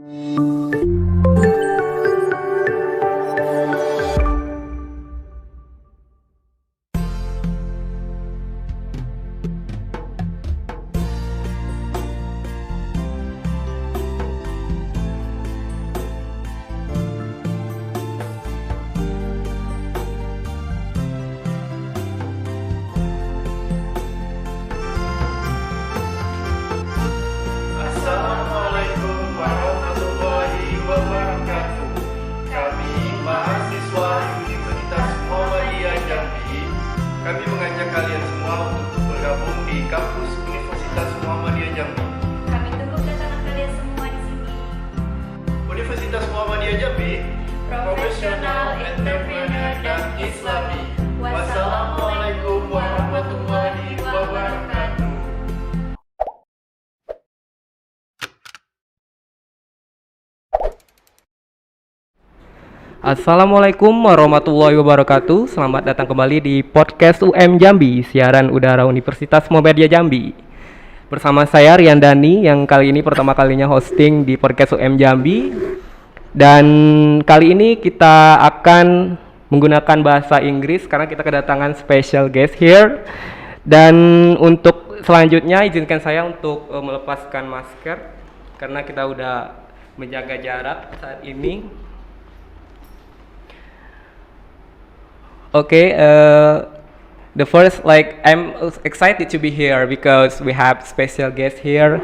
Assalamualaikum warahmatullahi wabarakatuh. Kami mahasiswa Universitas Muhammadiyah Jambi. Kami mengajak kalian semua untuk bergabung di kampus Universitas Muhammadiyah Jambi. Kami tunggu kedatangan kalian semua di sini. Universitas Muhammadiyah Jambi, profesional, entrepreneur, dan Islami. Wassalamualaikum warahmatullahi wabarakatuh. Assalamualaikum warahmatullahi wabarakatuh. Selamat datang kembali di podcast UM Jambi, siaran udara Universitas Muhammadiyah Jambi. Bersama saya Rian Dani yang kali ini pertama kalinya hosting di podcast UM Jambi. Dan kali ini kita akan menggunakan bahasa Inggris karena kita kedatangan special guest here. Dan untuk selanjutnya izinkan saya untuk melepaskan masker karena kita udah menjaga jarak saat ini. Okay, the first, I'm excited to be here because we have special guest here,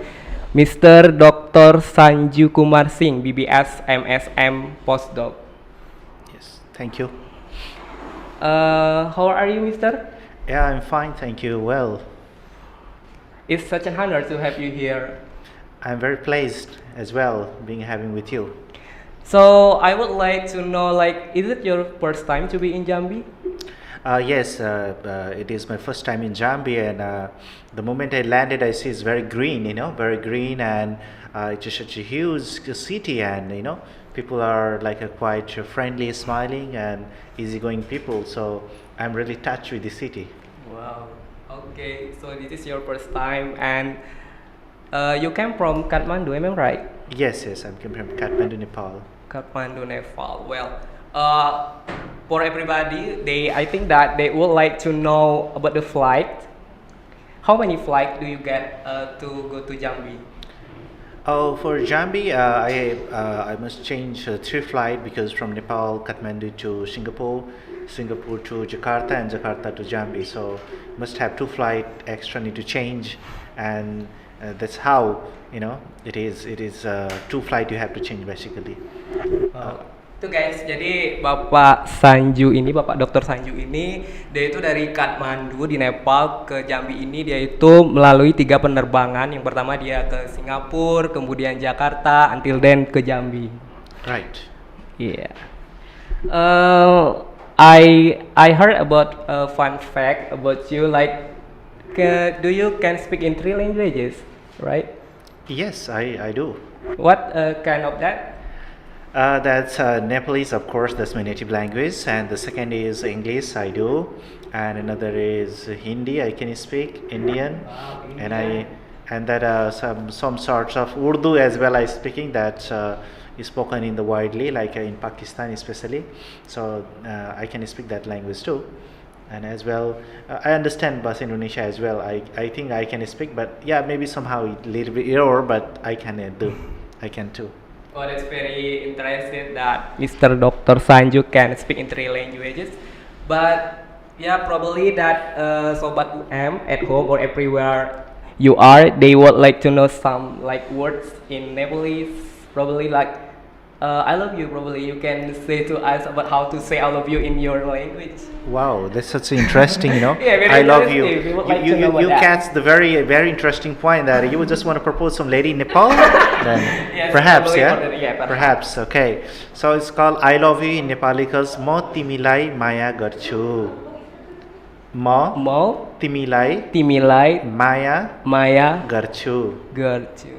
Mr. Dr. Sanju Kumar Singh, BBS MSM Postdoc. Yes, thank you. How are you, Mr.? Yeah, I'm fine, thank you. Well, It's such an honor to have you here. I'm very pleased as well having with you. So I would like to know, is it your first time to be in Jambi? Yes, it is my first time in Jambi, and the moment I landed, I see it's very green, very green, and it's just such a huge city, and people are quite friendly, smiling, and easygoing people. So I'm really touched with the city. Wow. Okay, so this is your first time, and you came from Kathmandu, am I right? Yes, I'm from Kathmandu, Nepal. Kathmandu, Nepal. Well, for everybody, I think that they would like to know about the flight. How many flights do you get to go to Jambi? Oh, for Jambi, I must change 3 flights because from Nepal, Kathmandu to Singapore, Singapore to Jakarta, and Jakarta to Jambi. So must have 2 flights extra need to change, and that's how it is. It is 2 flights you have to change basically. Itu guys, jadi Bapak Sanju ini, Bapak Dr. Sanju ini, dia itu dari Kathmandu di Nepal ke Jambi ini, dia itu melalui 3 penerbangan. Yang pertama dia ke Singapura, kemudian Jakarta, until then ke Jambi. Right. Yeah. I heard about a fun fact about you. Do you can speak in 3 languages, right? Yes, I do. What kind of that? That's Nepalese, of course. That's my native language, and the second is English. I do, and another is Hindi. I can speak Indian, Wow, and that some sorts of Urdu as well. I speaking that is spoken in the widely, in Pakistan especially. So I can speak that language too, and as well I understand Bahasa Indonesia as well. I think I can speak, but yeah, maybe somehow a little bit error, but I can too. Oh, that's very interesting that Mr. Dr. Sanju can speak in 3 languages. But yeah, probably that Sobat UM at home or everywhere you are, they would like to know some words in Nepalese. Probably I love you. Probably you can say to us about how to say I love you in your language. Wow, that's such interesting, Yeah, very I love you. interesting. We would like to know about You that. catch the very, very interesting point that you would just want to propose some lady in Nepal. Then Yes, perhaps, probably yeah? for the- yeah, Perhaps, okay. So it's called I love you in Nepali because mo timilai maya garchu. Mo Timilai timilai maya maya garchu. gercu.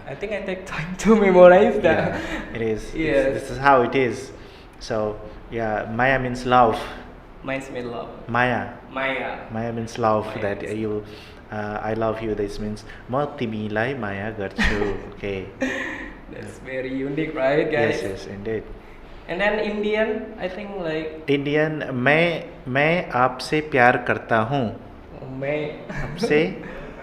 I think I take time to memorize that. Yeah, it is. Yes. This is how it is. So yeah, maya means love. Mine's me love. Maya. Maya. Maya means love. Maya That means I love you. This means mo timilai maya garchu. Okay. That's very unique, right, guys? Yes, indeed. And then Indian, I think like Indian, मैं आपसे प्यार करता हूँ. मैं आपसे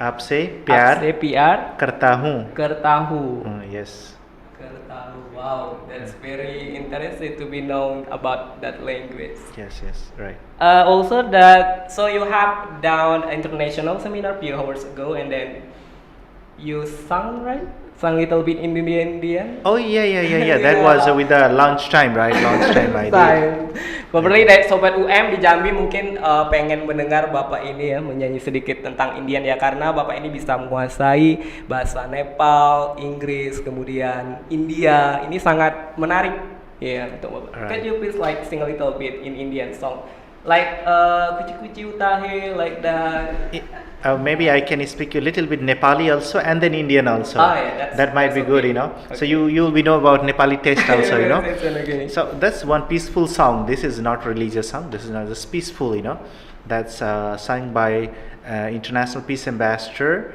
आपसे प्यार आपसे प्यार करता हूँ. करता हूँ. Yes. करता हूँ. Wow, that's very interesting to be known about that language. Yes, right. Also that, so you have done international seminar few hours ago, and then you sung, right? Sung little bit in Indian. Oh yeah. That was with the lunchtime, right? Lunchtime I did. Probably dari Sobat UM di Jambi mungkin pengen mendengar Bapak ini ya menyanyi sedikit tentang Indian ya, karena Bapak ini bisa menguasai bahasa Nepal, Inggris, kemudian India. Ini sangat menarik ya untuk Bapak. Right. Can you please like sing a little bit in Indian song? Like kuci kuci utahe, like that. Maybe I can speak a little bit Nepali also, and then Indian also. Yeah, that might be okay. good, Okay. So you'll be know about Nepali taste also, Okay. So that's one peaceful song. This is not religious song. This is not just peaceful, That's sung by International Peace Ambassador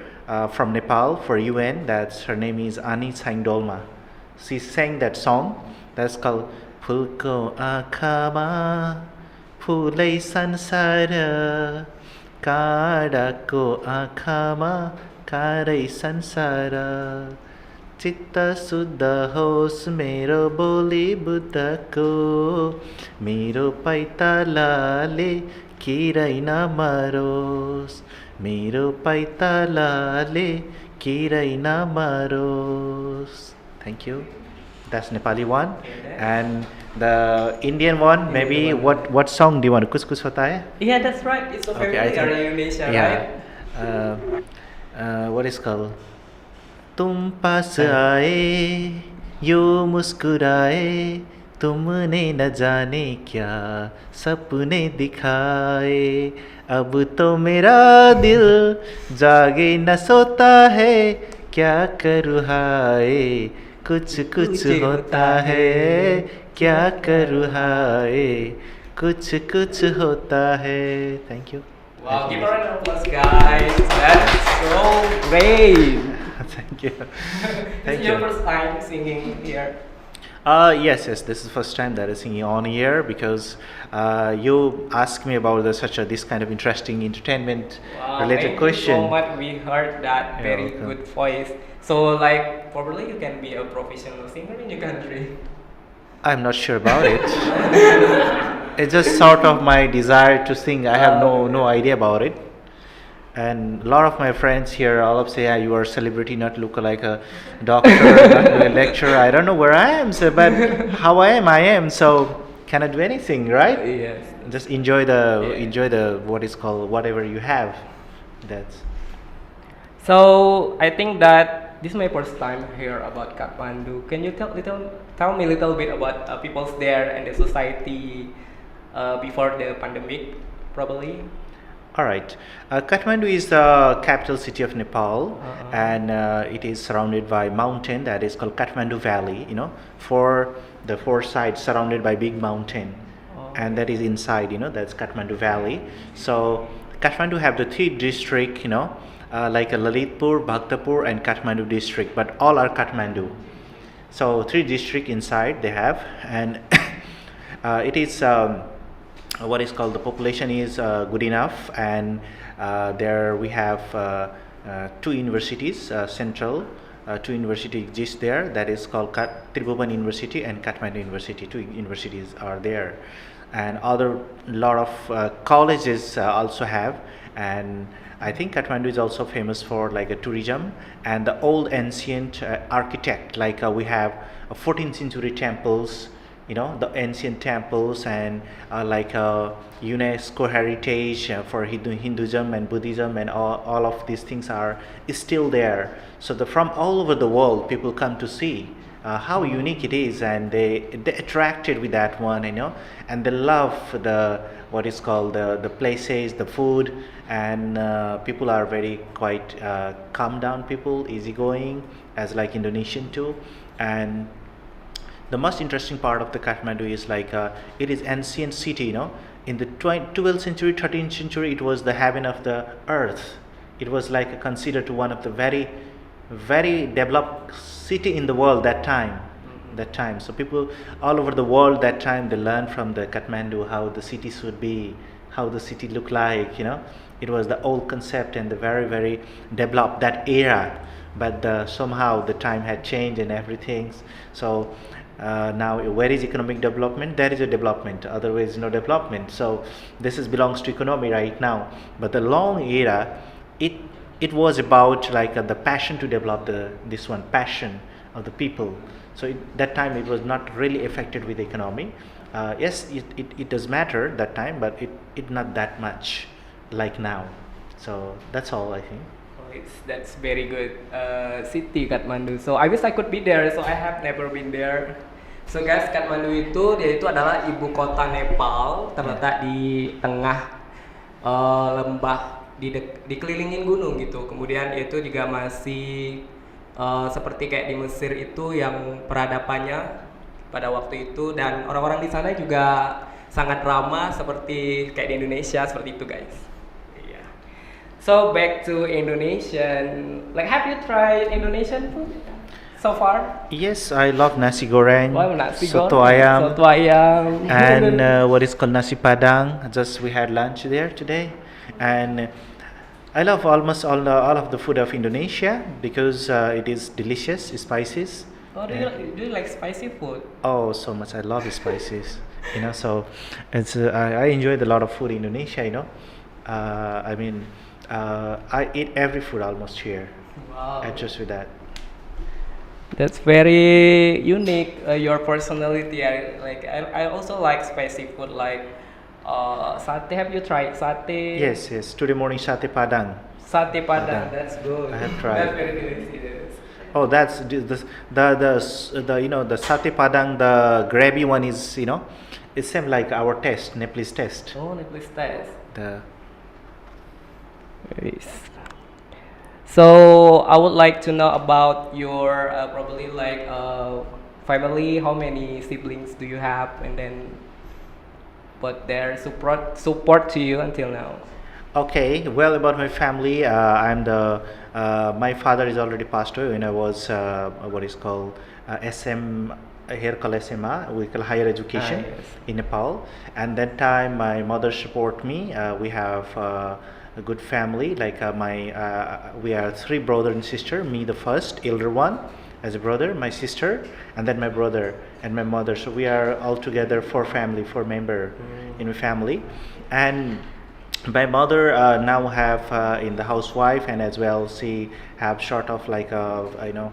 from Nepal for UN. That's her name is Ani Saingdolma. She sang that song. That's called Phulko Akhama Phulai Sansara काडाको आँखामा कारै संसार चित्त शुद्ध होस् मेरो बोली बुद्धको मेरो पैतालाले किरै नमरोस् मेरो पैतालाले किरै नमरोस्. Thank you. That's Nepali one. And the Indian one, maybe what song do you want? Kuch Kuch Hota Hai? Yeah, that's right. It's so familiar in Indonesia, right? What is called? तुम पास आए यो मुस्कुराए तुमने न जाने क्या सपने दिखाए अब तो मेरा दिल जागे न सोता है क्या करूँ हाय कुछ कुछ होता है क्या करूँ हाय कुछ कुछ होता है. Thank you. Wow, give her an applause, guys. That's so great. Thank you. This is your first time singing here. Yes. This is the first time that I'm singing on here because you asked me about this kind of interesting entertainment related question. Thank you so much. We heard that very good voice. So, like, probably you can be a professional singer in your country. I'm not sure about it. It's just sort of my desire to sing. I have no idea about it. And a lot of my friends here all of say, yeah, you are a celebrity, not look like a doctor, not a lecturer. I don't know where I am, so, but how I am. So cannot do anything, right? Yes. Just enjoy the what is called whatever you have. That's. So I think that this is my first time here about Kathmandu. Can you tell me a little bit about people's there and the society before the pandemic, probably? All right. Kathmandu is the capital city of Nepal, and it is surrounded by mountain that is called Kathmandu Valley. For the four sides surrounded by big mountain, and that is inside. That's Kathmandu Valley. So Kathmandu have the three district. Like Lalitpur, Bhaktapur, and Kathmandu district, but all are Kathmandu. So three district inside they have, and it is. What is called the population is good enough, and there we have two universities central two universities exist there, that is called Tribhuvan University and Kathmandu University. Two universities are there, and other lot of colleges also have. And I think Kathmandu is also famous for like a tourism and the old ancient architect, like we have 14th century temples, the ancient temples, and like UNESCO heritage for Hinduism and Buddhism, and all of these things is still there. So from all over the world people come to see how unique it is, and they attracted with that one, and they love the what is called the places, the food, and people are very quite calm down people, easygoing, as like Indonesian too. And the most interesting part of the Kathmandu is like it is ancient city. In the 12th century, 13th century, it was the heaven of the earth. It was like considered to one of the very very developed city in the world that time. That time, so people all over the world that time they learned from the Kathmandu how the city should be, how the city look like. It was the old concept and the very developed that era. But somehow the time had changed and everything. So now where is economic development? There is a development, otherwise no development. So this belongs to economy right now. But the long era, it was about like the passion to develop this one passion of the people. So that time it was not really affected with the economy. Yes, it does matter that time, but it not that much like now. So that's all I think. That's very good city Kathmandu. So I wish I could be there. So I have never been there. So guys, Kathmandu dia itu adalah ibu kota Nepal, terletak di tengah lembah, dikelilingin gunung gitu. Kemudian itu juga masih seperti kayak di Mesir itu yang peradabannya pada waktu itu, dan orang-orang di sana juga sangat ramah seperti kayak di Indonesia seperti itu guys. Yeah. So back to Indonesian, like have you tried Indonesian food so far? Yes, I love nasi goreng, soto soto ayam, and what is called nasi padang. Just we had lunch there today, and I love almost all of the food of Indonesia because it is delicious, spices. Oh, do you like spicy food? Oh, so much! I love spices. So it's I enjoyed a lot of food in Indonesia. I eat every food almost here. Wow. Just with that. That's very unique. Your personality. I also like spicy food like. Satay, have you tried satay? Yes. Today morning satay padang. Satay padang, that's good. I have tried. That's very delicious. Oh, that's the the satay padang. The gravy one is it's same like our taste, Nepalese taste. Oh, Nepalese taste. Yes. So I would like to know about your probably like family. How many siblings do you have, and then what their support to you until now? Okay, well, about my family, my father is already passed away when I was what is called SM, here called SMA, we call higher education in Nepal. And that time my mother support me. We have a good family, like we are 3 brother and sister, me the first, elder one as a brother, my sister, and then my brother and my mother. So we are all together 4 member in my family. And my mother now have in the housewife, and as well she have sort of like a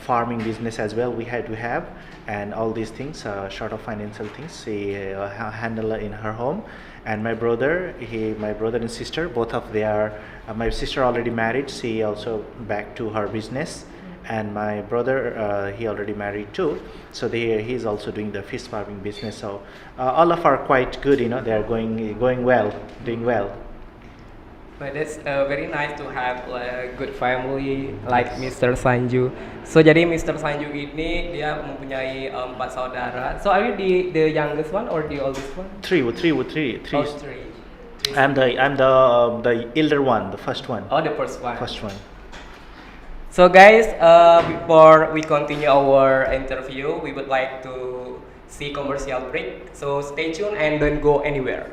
farming business as well. We have, and all these things, sort of financial things she handle in her home. And my brother and sister, both of they are. My sister already married. She also back to her business. And my brother, he already married too, so he's also doing the fish farming business. So all of are quite good, they are going well, doing well. But it's very nice to have a good family like Mr. Sanju. So jadi Mr. Sanju ini dia mempunyai 4 saudara. So are you the youngest one or the oldest one? Three. Oh, 3. I'm the elder one, the first one. Oh, the first one. First one. So guys, before we continue our interview, we would like to see commercial break. So stay tuned and don't go anywhere.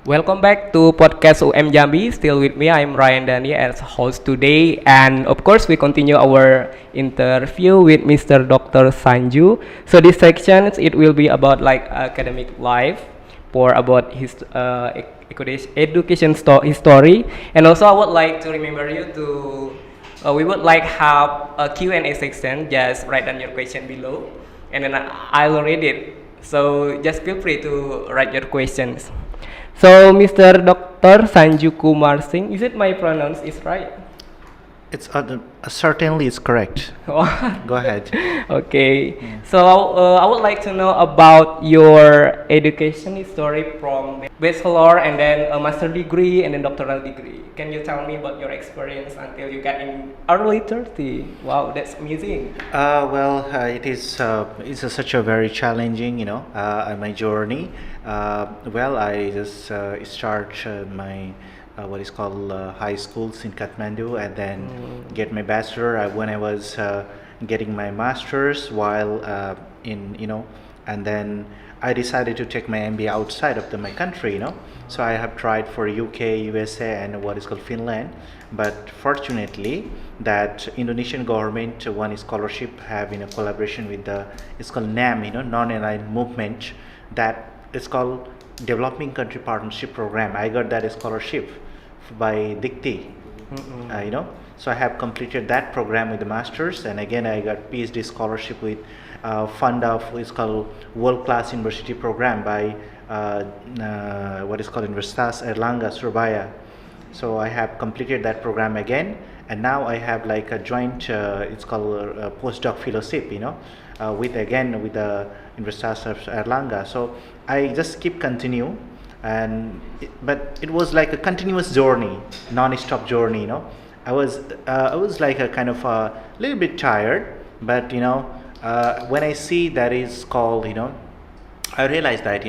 Welcome back to podcast UM Jambi. Still with me, I'm Ryan Dani as host today, and of course, we continue our interview with Mr. Dr. Sanju. So this section it will be about like academic life, for about his history, and also I would like to remember you to. We would like have a Q&A section. Just write down your question below, and then I'll read it. So just feel free to write your questions. So, Mr. Dr. Sanju Kumar Singh, is it my pronounce is right? It's certainly it's correct. Go ahead. Okay. So, I would like to know about your education history from bachelor and then a master degree and then doctoral degree. Can you tell me about your experience until you get in early 30? Wow, that's amazing. It is such a very challenging, my journey. I just start my what is called high schools in Kathmandu, and then get my bachelor when I was getting my master's while and then I decided to take my MBA outside of my country. So I have tried for UK, USA, and what is called Finland, but fortunately that Indonesian government one scholarship have in a collaboration with it's called NAM, non-aligned movement, that it's called Developing Country Partnership Program. I got that scholarship by Dikti, So I have completed that program with the masters, and again I got PhD scholarship with fund of it's called World Class University Program by what is called Universitas Erlangga Surabaya. So I have completed that program again, and now I have like a joint it's called postdoc fellowship, with the Universitas of Erlangga. So I just keep continue, but it was like a continuous journey, non-stop journey. I was like a kind of a little bit tired, but when I see that is called, I realize that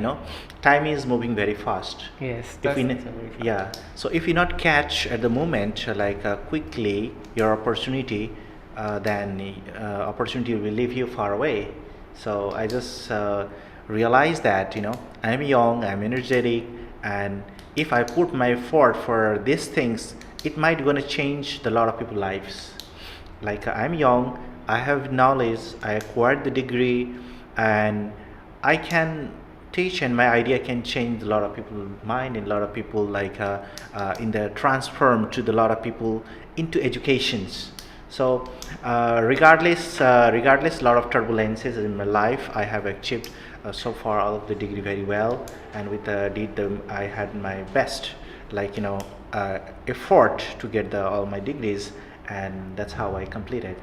time is moving very fast. Yes, If we, that's very fast. yeah. So if you not catch at the moment quickly your opportunity, then opportunity will leave you far away. So I just realized that I'm young, I'm energetic, and if I put my effort for these things, it might gonna change a lot of people's lives. Like I'm young, I have knowledge, I acquired the degree, and I can teach, and my idea can change a lot of people's mind, and a lot of people in the transform to the lot of people into educations. So regardless a lot of turbulences in my life, I have achieved so far all of the degree very well, and with I had my best effort to get all my degrees, and that's how I completed.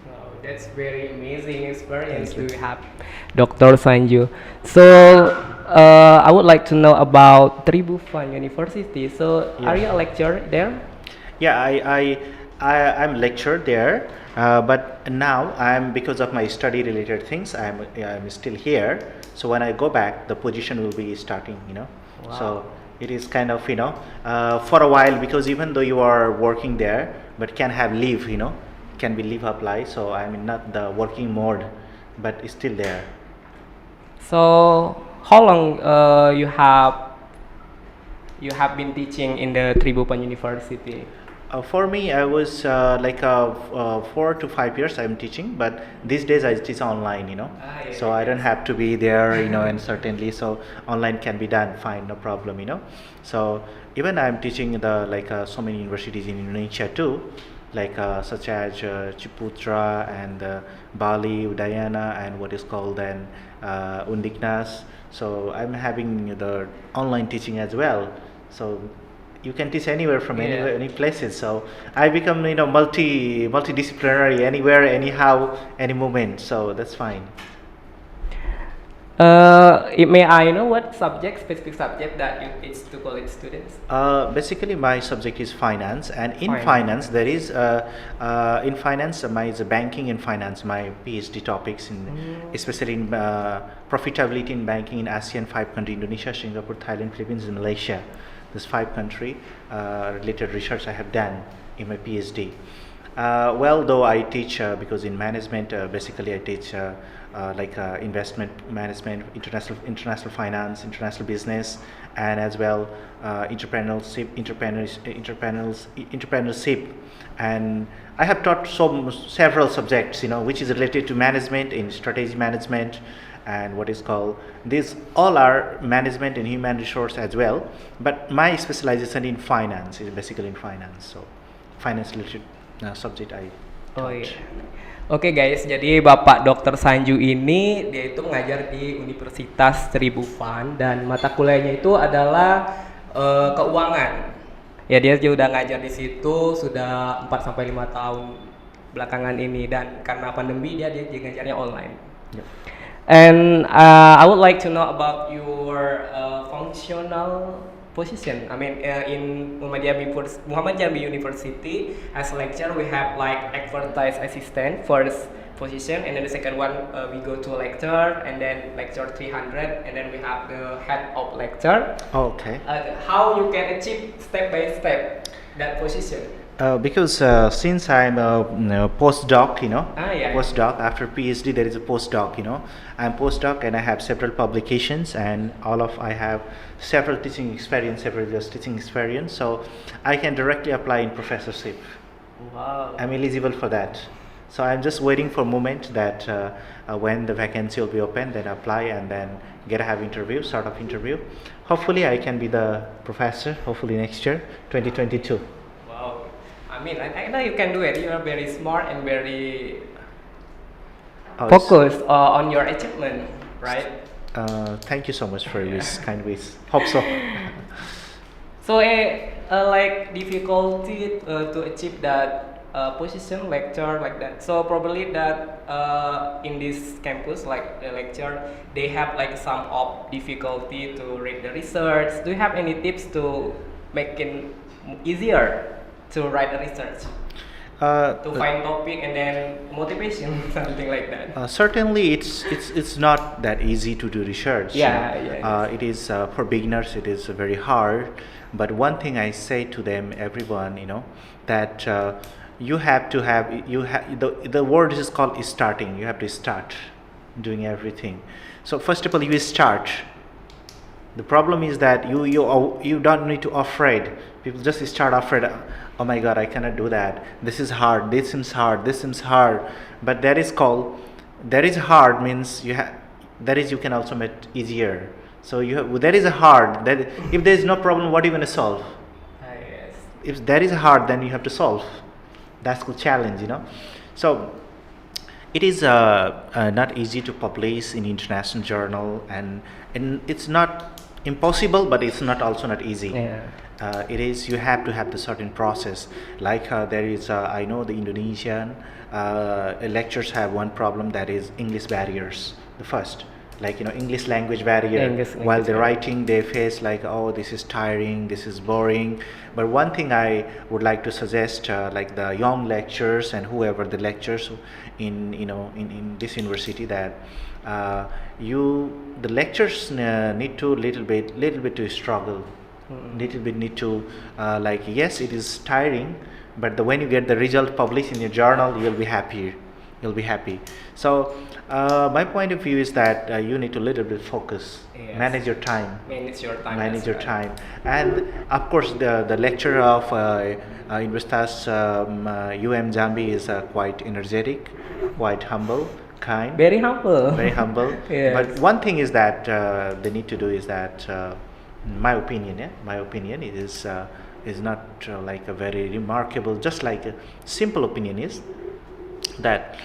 Wow, that's very amazing experience Thank you. to have, Dr. Sanju. So, I would like to know about Tribhuvan University. So, Yeah. are you a lecturer there? Yeah, I'm lectured there, but now because of my study related things, I'm still here. So when I go back, the position will be starting. Wow. So it is kind of for a while, because even though you are working there, but can have leave. Can be leave apply. So I'm in not the working mode, but it's still there. So, how long you have been teaching in the Tribhuvan University? For me, I was 4 to 5 years I'm teaching, but these days I teach online, Yeah, so I don't have to be there, and certainly, so online can be done fine, no problem, So even I'm teaching so many universities in Indonesia too, such as Ciputra and Bali, Udayana, and what is called then Undiknas. So I'm having the online teaching as well. So you can teach anywhere from anywhere, any places. So I become multidisciplinary, anywhere, anyhow, any moment. So that's fine. May I know what specific subject that you teach to college students? Basically, my subject is finance, and in Finance. finance there is in finance my banking and finance. My PhD topics especially in profitability in banking in ASEAN 5 countries: Indonesia, Singapore, Thailand, Philippines, and Malaysia. This 5 country related research I have done in my PhD. Though I teach because in management, basically I teach investment management, international finance, international business, and as well entrepreneurship, and I have taught several subjects, which is related to management in strategy management, and what is called, these all are management and human resource as well, but my specialization in finance is basically in finance, so finance related subject I Oh taught. iya. Oke guys, jadi Bapak Dr. Sanju ini dia itu mengajar di Universitas Seribu Fan dan mata kuliahnya itu adalah keuangan. Ya dia juga udah ngajar di situ sudah 4 sampai 5 tahun belakangan ini, dan karena pandemi dia ngajarnya online. Yep. And I would like to know about your functional position. I mean, in Muhammad Jambi University, as a lecturer, we have like expertise assistant first position, and then the second one we go to lecture, and then lecture 300, and then we have the head of lecture. Okay. How you can achieve step by step that position? Because since I'm a postdoc, Yeah. postdoc after PhD there is a postdoc, I'm postdoc and I have several publications, and I have several teaching experience, several years teaching experience, so I can directly apply in professorship. Wow. I'm eligible for that, so I'm just waiting for a moment that when the vacancy will be open, then apply and then have interview, sort of interview. Hopefully I can be the professor, hopefully next year 2022. I mean, I know you can do it. You are very smart and very it's- focused on your achievement, right? Thank you so much for this kind wish. Hope so. So, like difficulty to achieve that position, lecture like that. So probably that in this campus, like the lecture, they have like some of difficulty to read the research. Do you have any tips to make it easier to write a research? To find topic and then motivation, something like that. Certainly, it's not that easy to do research. It is for beginners. It is very hard. But one thing I say to them, everyone, that you have to have the word is called starting. You have to start doing everything. So first of all, you start. The problem is that you don't need to afraid. People just start afraid. Oh my God, I cannot do that. This is hard. This seems hard. This seems hard. But that is hard means you can also make it easier. So that is a hard. That if there is no problem, what are you going to solve? Yes. If that is hard, then you have to solve. That's the challenge, So it is not easy to publish in international journal, and it's not impossible, but it's also not easy. Yeah. It is, you have to have the certain process. Like there is, I know the Indonesian lectures have one problem, that is English barriers. The first, like English language barrier. While they're writing, they face like, oh, this is tiring, this is boring. But one thing I would like to suggest, like the young lecturers and whoever the lectures in this university, that the lectures need to little bit to struggle. Little bit need to yes, it is tiring, but when you get the result published in your journal, you'll be happy. So my point of view is that you need to little bit focus. Yes. Manage your time, and of course the lecturer of Universitas Jambi is quite energetic, quite humble, kind, Very humble. Yes. But one thing is that they need to do is that my opinion, it is not like a very remarkable, just like a simple opinion is that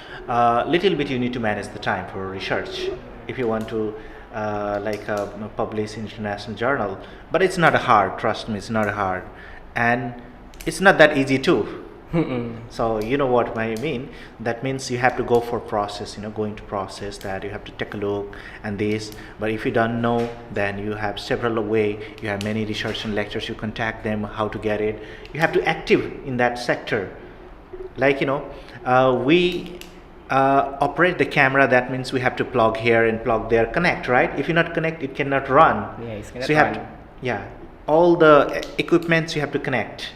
little bit you need to manage the time for research if you want to publish international journal. But it's not hard, trust me, it's not hard, and it's not that easy too. So you know what I mean. That means you have to go for process, go into process, that you have to take a look and this. But if you don't know, then you have several way. You have many research and lectures. You contact them how to get it. You have to active in that sector. Like we operate the camera. That means we have to plug here and plug there, connect, right? If you not connect, it cannot run. Yeah, it's cannot so you run. have to, all the equipments you have to connect.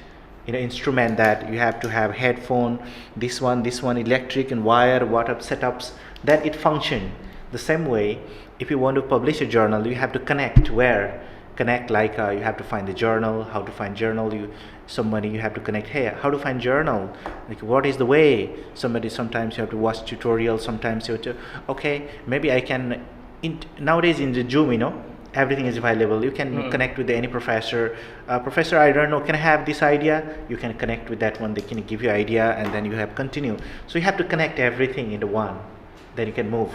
Instrument that you have to have headphone, this one electric and wire, what up setups, that it function. The same way, if you want to publish a journal, you have to connect where. Connect like you have to find the journal, how to find journal. Somebody you have to connect. Hey, how to find journal? Like what is the way? Sometimes you have to watch tutorials. Sometimes you have to. Okay, maybe I can. Nowadays in the Zoom, everything is available. You can connect with any professor. Professor, I don't know, can I have this idea? You can connect with that one. They can give you idea, and then you have continue. So you have to connect everything into one. Then you can move.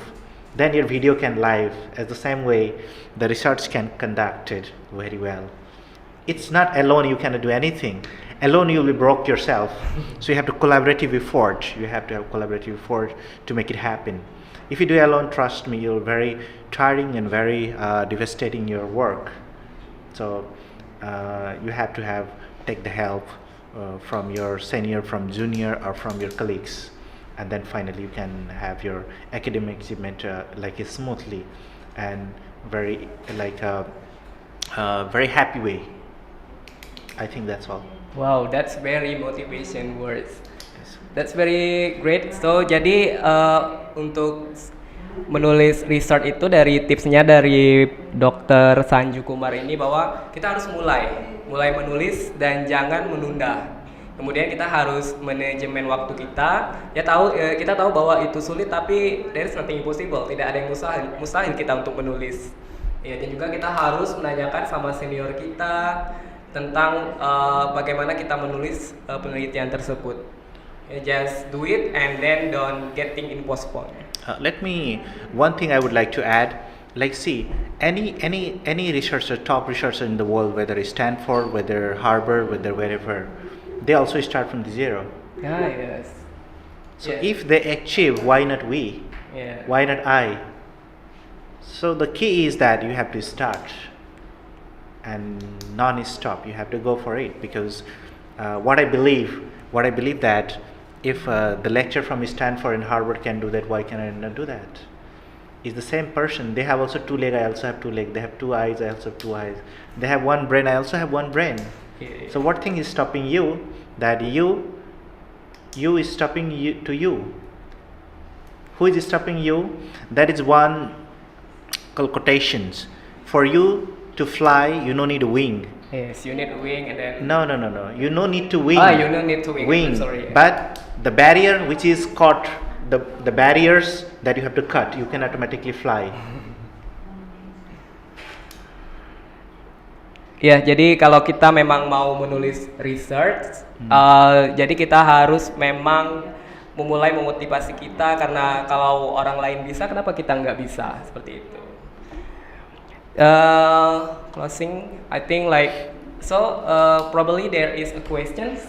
Then your video can live. As the same way, the research can conduct it very well. It's not alone. You cannot do anything. Alone you will be broke yourself. So you have to collaborative effort. You have to have collaborative effort to make it happen. If you do alone, trust me, you're very tiring and very devastating your work. So you have to take the help from your senior, from junior, or from your colleagues, and then finally you can have your academic achievement smoothly and very very happy way. I think that's all. Wow, that's very motivation words. Yes. That's very great. So jadi untuk menulis research itu dari tipsnya dari Dr. Sanju Kumar ini bahwa kita harus mulai menulis dan jangan menunda. Kemudian kita harus manajemen waktu kita. Kita tahu bahwa itu sulit, tapi there is nothing impossible. Tidak ada yang mustahil kita untuk menulis. Ya, dan juga kita harus menanyakan sama senior kita tentang bagaimana kita menulis penelitian tersebut. Just do it and then don't get things in postpone. One thing I would like to add, see, any researcher, top researcher in the world, whether it's Stanford, whether Harvard, whether wherever, they also start from the zero. Yes. So if they achieve, why not we? Yeah. Why not I? So the key is that you have to start and non-stop. You have to go for it, because what I believe that if the lecturer from Stanford and Harvard can do that, why can I not do that? It's the same person. They have also 2 legs, I also have 2 legs. They have 2 eyes, I also have 2 eyes. They have 1 brain, I also have 1 brain. Yeah. So what thing is stopping you? That you is stopping you to you. Who is stopping you? That is one called quotations. For you to fly, you no need a wing. Yes, you need a wing and then. No. You no need to wing. You don't need to wing. Wing. I'm sorry. But the barrier which is caught, the barriers that you have to cut, you can automatically fly. Ya, jadi kalau kita memang mau menulis research, jadi kita harus memang memulai memotivasi kita, karena kalau orang lain bisa, kenapa kita nggak bisa? Seperti itu. Closing, I think probably there is a questions.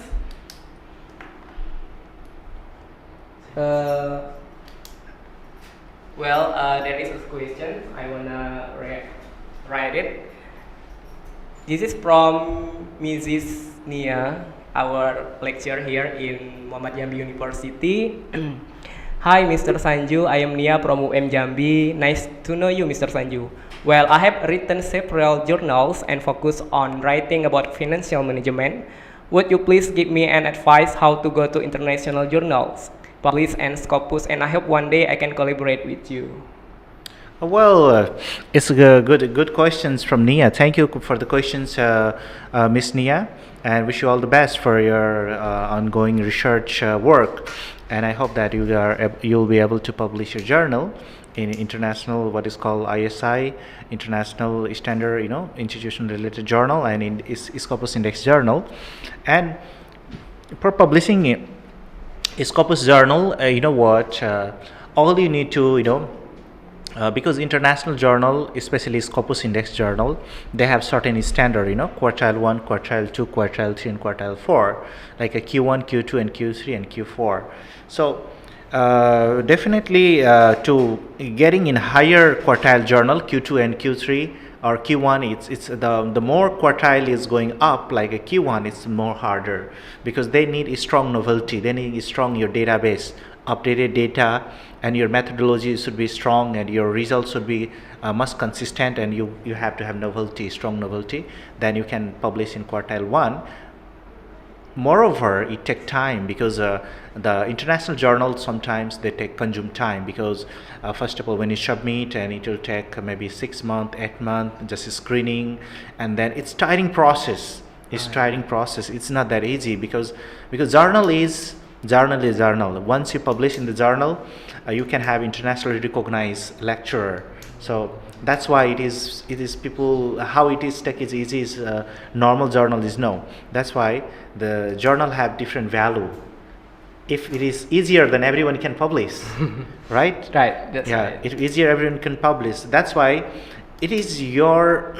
There is a question. I wanna write it. This is from Mrs. Nia, our lecturer here in Muhammad Jambi University. Hi, Mr. Sanju. I am Nia from UM Jambi. Nice to know you, Mr. Sanju. Well, I have written several journals and focus on writing about financial management. Would you please give me an advice how to go to international journals, publish and Scopus, and I hope one day I can collaborate with you. Well, it's good questions from Nia. Thank you for the questions, Miss Nia, and wish you all the best for your ongoing research work. And I hope that you'll be able to publish your journal in international, what is called ISI, International Standard, institution related journal, and in Scopus Index journal. And for publishing Scopus journal, all you need to, because international journal, especially Scopus Index journal, they have certain standard, quartile 1, quartile 2, quartile 3, and quartile 4, like a Q1, Q2, and Q3, and Q4. So definitely to getting in higher quartile journal, Q2 and Q3 or Q1, it's the more quartile is going up, like a Q1, it's more harder, because they need a strong novelty, they need a strong your database, updated data, and your methodology should be strong, and your results should be much consistent, and you have to have novelty, strong novelty. Then you can publish in quartile 1. moreover, it take time because the international journals sometimes they take consume time because first of all when you submit and it will take maybe 6 months, 8 months just screening, and then it's tiring process. It's tiring process. It's not that easy because journal is journal. Once you publish in the journal, you can have internationally recognized lecturer. So that's why it is people how it is take is easy is normal journal is no. That's why the journal have different value. If it is easier, then everyone can publish, right? Right. That's Yeah, right. it's easier. Everyone can publish. That's why it is your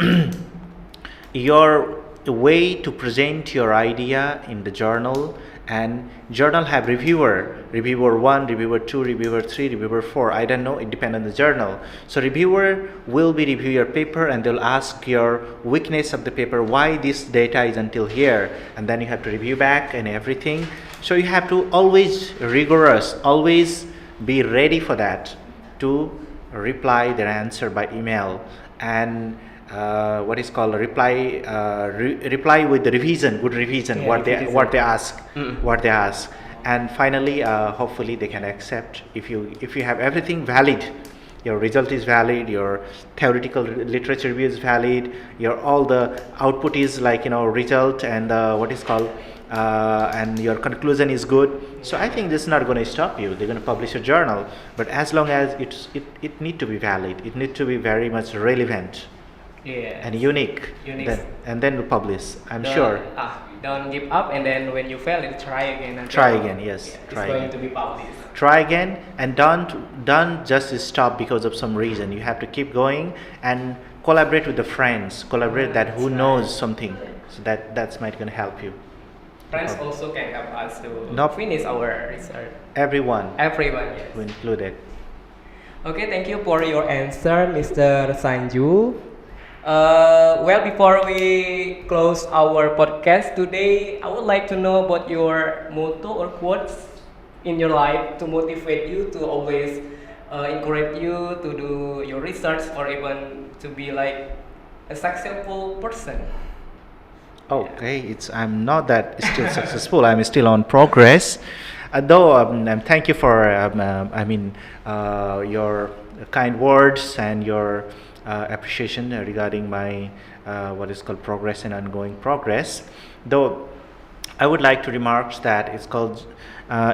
your way to present your idea in the journal, and journal have reviewer 1, reviewer 2, reviewer 3, reviewer 4. I don't know, it depends on the journal. So reviewer will be review your paper and they'll ask your weakness of the paper, why this data is until here, and then you have to review back and everything. So you have to always rigorous, always be ready for that to reply their answer by email, and what is called a reply with the revision, good revision, Yeah, what revision. they ask, what they ask, and finally, hopefully they can accept if you have everything valid. Your result is valid, your theoretical literature review is valid, your all the output is like result and what is called and your conclusion is good. So I think this is not going to stop you. They're going to publish a journal, but as long as it need to be valid, it need to be very much relevant Yeah. and unique. Unique. Then we publish. I'm Don't- sure. Don't give up, and then when you fail, you try again. And Try again, yes, Yeah, try it's going again. to be published. Try again, and don't just stop because of some reason. You have to keep going and collaborate with the friends. Collaborate that who That's knows right. something. So that's might gonna help you. Friends also can help us to Nope. finish our research. Everyone Everyone, yes. included. Okay, thank you for your answer, Mr. Sanju. Well, before we close our podcast today, I would like to know about your motto or quotes in your life to motivate you to always encourage you to do your research or even to be like a successful person. Okay, I'm not that still successful. I'm still on progress. Though thank you for your kind words and your appreciation regarding my what is called progress and ongoing progress. Though I would like to remark that it's called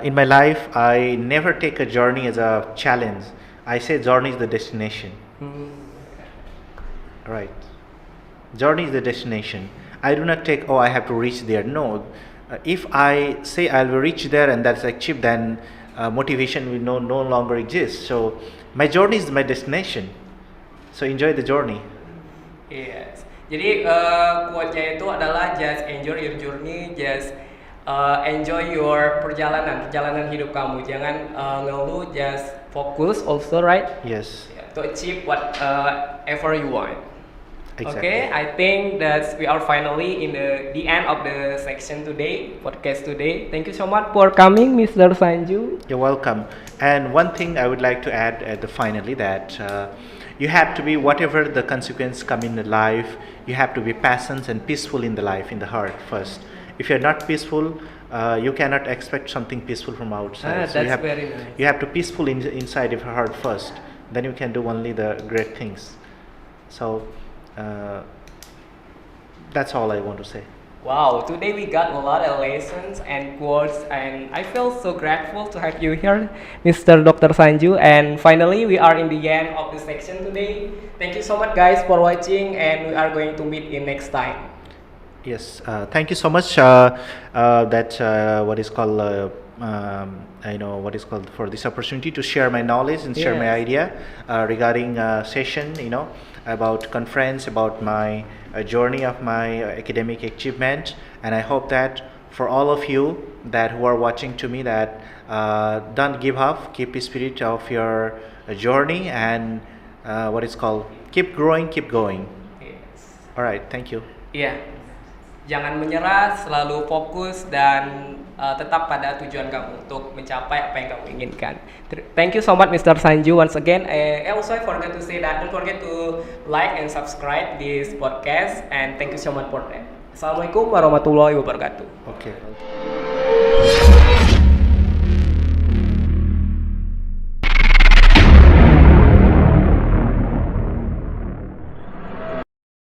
in my life I never take a journey as a challenge. I say journey is the destination. Right. Journey is the destination. I do not take, I have to reach there. No. If I say I will reach there and that's achieved, then motivation will no longer exist. So my journey is my destination. So enjoy the journey. Yes. Jadi quote-nya itu adalah just enjoy your journey, just enjoy your perjalanan hidup kamu. Jangan ngeluh, just focus also, right? Yes. Yeah, to achieve whatever you want. Exactly. Okay, I think that we are finally in the end of the section today, podcast today. Thank you so much for coming, Mr. Sanju. You're welcome. And one thing I would like to add at the finally that you have to be whatever the consequence come in the life, you have to be patient and peaceful in the life, in the heart first. If you're not peaceful, you cannot expect something peaceful from outside. So That's very nice. you have to peaceful inside of your heart first. Then you can do only the great things. So that's all I want to say. Wow, today we got a lot of lessons and quotes, and I feel so grateful to have you here, Mr. Dr. Sanju. And finally, we are in the end of the section today. Thank you so much, guys, for watching, and we are going to meet in next time. Yes, thank you so much. What is called I know what is called for this opportunity to share my knowledge and share my Yes. idea regarding session. About conference, about my journey of my academic achievement, and I hope that for all of you that who are watching to me that don't give up, keep the spirit of your journey, and what is called keep growing, keep going. Yes. Alright, thank you. Iya, jangan menyerah, selalu fokus dan tetap pada tujuan kamu untuk mencapai apa yang kamu inginkan. Thank you so much, Mr. Sanju, once again. Also, I forgot to say that don't forget to like and subscribe this podcast, and thank you so much for that. Assalamualaikum warahmatullahi wabarakatuh. Okay.